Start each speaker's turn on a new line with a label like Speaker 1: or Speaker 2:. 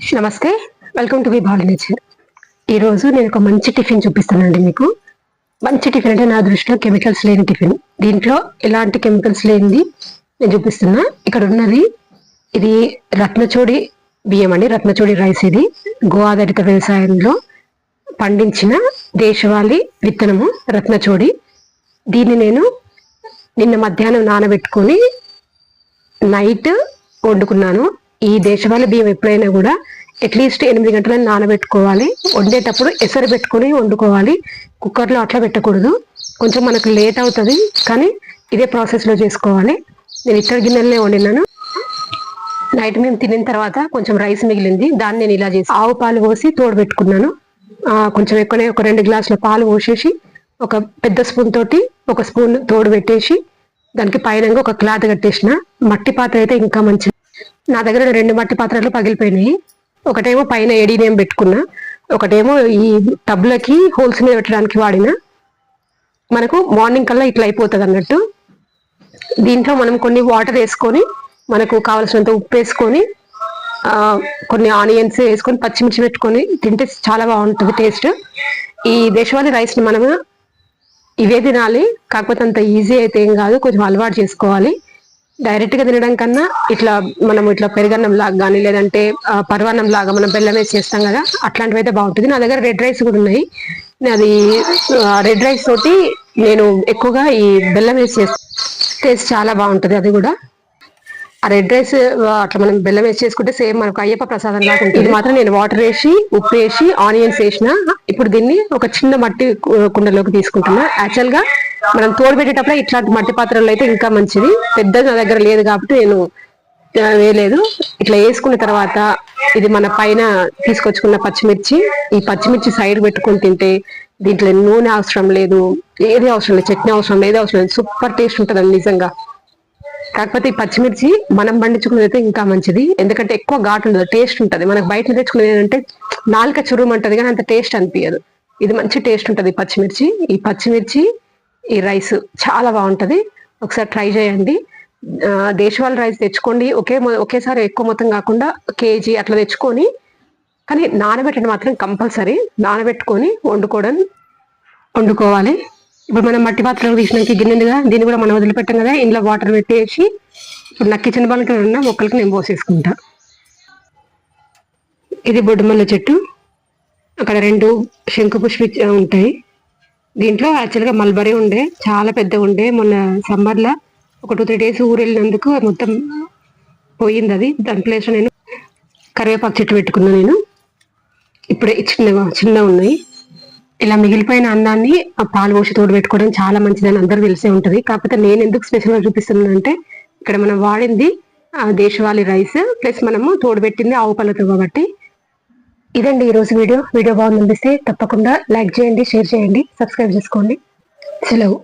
Speaker 1: నమస్తే, welcome to విభాలి nature. ఈరోజు నేను ఒక మంచి టిఫిన్ చూపిస్తానండి మీకు. మంచి టిఫిన్ అంటే నా దృష్టిలో కెమికల్స్ లేని టిఫిన్. దీంట్లో ఎలాంటి కెమికల్స్ లేనిది నేను చూపిస్తున్నా. ఇక్కడ ఉన్నది ఇది రత్నచోడి బియ్యం అండి, రత్నచోడి రైస్. ఇది గో ఆధారిత వ్యవసాయంలో పండించిన దేశవాళీ విత్తనము రత్నచోడి. దీన్ని నేను నిన్న మధ్యాహ్నం నానబెట్టుకొని నైట్ వండుకున్నాను. ఈ దేశవాళీ బియ్యం ఎప్పుడైనా కూడా అట్లీస్ట్ 8 గంటలను నానబెట్టుకోవాలి. వండేటప్పుడు ఎసరు పెట్టుకొని వండుకోవాలి, కుక్కర్లో అట్లా పెట్టకూడదు. కొంచెం మనకు లేట్ అవుతుంది, కానీ ఇదే ప్రాసెస్లో చేసుకోవాలి. నేను ఇతర గిన్నెలనే వండినాను. నైట్ మేము తినిన తర్వాత కొంచెం రైస్ మిగిలింది, దాన్ని నేను ఇలా చేసి ఆవు పాలు పోసి తోడు పెట్టుకున్నాను. కొంచెం ఎక్కువనే ఒక 2 గ్లాసుల పాలు పోసేసి ఒక పెద్ద స్పూన్ తోటి ఒక స్పూన్ తోడు పెట్టేసి దానికి పైన ఒక క్లాత్ కట్టేసిన. మట్టి పాత్ర అయితే ఇంకా మంచిది. నా దగ్గర 2 మట్టి పాత్రలు పగిలిపోయినాయి. ఒకటేమో పైన ఎడీనేం పెట్టుకున్నా, ఒకటేమో ఈ టబ్లకి హోల్స్ మీద పెట్టడానికి వాడిన. మనకు మార్నింగ్ కల్లా ఇట్లా అయిపోతుంది అన్నట్టు. దీంట్లో మనం కొన్ని వాటర్ వేసుకొని, మనకు కావాల్సినంత ఉప్పు వేసుకొని, కొన్ని ఆనియన్స్ వేసుకొని, పచ్చిమిర్చి పెట్టుకొని తింటే చాలా బాగుంటుంది టేస్ట్. ఈ దేశవాళీ రైస్ని మనము ఇవే తినాలి, కాకపోతే అంత ఈజీ అయితే ఏం కాదు, కొంచెం అలవాటు చేసుకోవాలి. డైరెక్ట్గా తినడం కన్నా ఇట్లా మనం ఇట్లా పెరుగన్నం లాగా కానీ, లేదంటే పర్వాన్నం లాగా మనం బెల్లం వేసి చేస్తాం కదా, అట్లాంటివి అయితే బాగుంటుంది. నా దగ్గర రెడ్ రైస్ కూడా ఉన్నాయి. అది రెడ్ రైస్ తోటి నేను ఎక్కువగా ఈ బెల్లం వేసి చేస్తాను. టేస్ట్ చాలా బాగుంటుంది అది కూడా. ఆ రెడ్ రైస్ అట్లా మనం బెల్లం వేసి చేసుకుంటే సేమ్ మనకు అయ్యప్ప ప్రసాదం లాగా ఉంటుంది. ఇది మాత్రం నేను వాటర్ వేసి, ఉప్పు వేసి, ఆనియన్స్ వేసిన. ఇప్పుడు దీన్ని ఒక చిన్న మట్టి కుండలోకి తీసుకుంటున్నా. యాక్చువల్ గా మనం తోడు పెట్టేటప్పుడు ఇట్లాంటి మట్టి పాత్రలు అయితే ఇంకా మంచిది. పెద్దది నా దగ్గర లేదు కాబట్టి నేను వేయలేదు. ఇట్లా వేసుకున్న తర్వాత ఇది మన పైన తీసుకొచ్చుకున్న పచ్చిమిర్చి, ఈ పచ్చిమిర్చి సైడ్ పెట్టుకొని తింటే దీంట్లో నూనె అవసరం లేదు, ఏది అవసరం లేదు, చట్నీ అవసరం లేదు, అవసరం లేదు. సూపర్ టేస్ట్ ఉంటుంది నిజంగా. కాకపోతే ఈ పచ్చిమిర్చి మనం పండించుకునేది అయితే ఇంకా మంచిది, ఎందుకంటే ఎక్కువ ఘాటు ఉండదు, టేస్ట్ ఉంటుంది. మనకు బయట తెచ్చుకునేది ఏంటంటే నాలుక చురుమంటది కానీ అంత టేస్ట్ అనిపించదు. ఇది మంచి టేస్ట్ ఉంటుంది పచ్చిమిర్చి. ఈ పచ్చిమిర్చి ఈ రైస్ చాలా బాగుంటుంది, ఒకసారి ట్రై చేయండి. దేశవాళీ రైస్ తెచ్చుకోండి, ఒకేసారి ఎక్కువ మొత్తం కాకుండా కేజీ అట్లా తెచ్చుకొని, కానీ నానబెట్టడం మాత్రం కంపల్సరీ. నానబెట్టుకొని వండుకోవాలి. ఇప్పుడు మనం మట్టి పాత్రలు తీసినాక గిన్నెలుగా దీన్ని కూడా మనం వదిలిపెట్టాం కదా, ఇంట్లో వాటర్ పెట్టేసి ఇప్పుడు నా కిచెన్ బండ్కి ఉన్న మొక్కలకి నేను పోసేసుకుంటా. ఇది బొడ్డుమల్ల చెట్టు, అక్కడ 2 శంకుపుష్పి ఉంటాయి. దీంట్లో యాక్చువల్గా మల్బరీ ఉండే, చాలా పెద్దగా ఉండే. మొన్న సమ్మర్లో ఒక 2-3 డేస్ ఊరు వెళ్ళినందుకు మొత్తం పోయింది అది. దాని ప్లేస్లో నేను కరివేపాకు చెట్టు పెట్టుకున్నాను. నేను ఇప్పుడే చిన్నగా ఉన్నాయి. ఇలా మిగిలిపోయిన అన్నాన్ని పాలు పోసి తోడు పెట్టుకోవడం చాలా మంచిదని అందరూ తెలిసే ఉంటుంది. కాకపోతే నేను ఎందుకు స్పెషల్గా చూపిస్తున్నాను అంటే, ఇక్కడ మనం వాడింది దేశవాళీ రైస్ ప్లస్ మనము తోడు పెట్టింది ఆవు పాలతో కాబట్టి. ఇదండి ఈరోజు వీడియో బాగుంది అనిపిస్తే తప్పకుండా లైక్ చేయండి, షేర్ చేయండి, సబ్స్క్రైబ్ చేసుకోండి. సెలవు.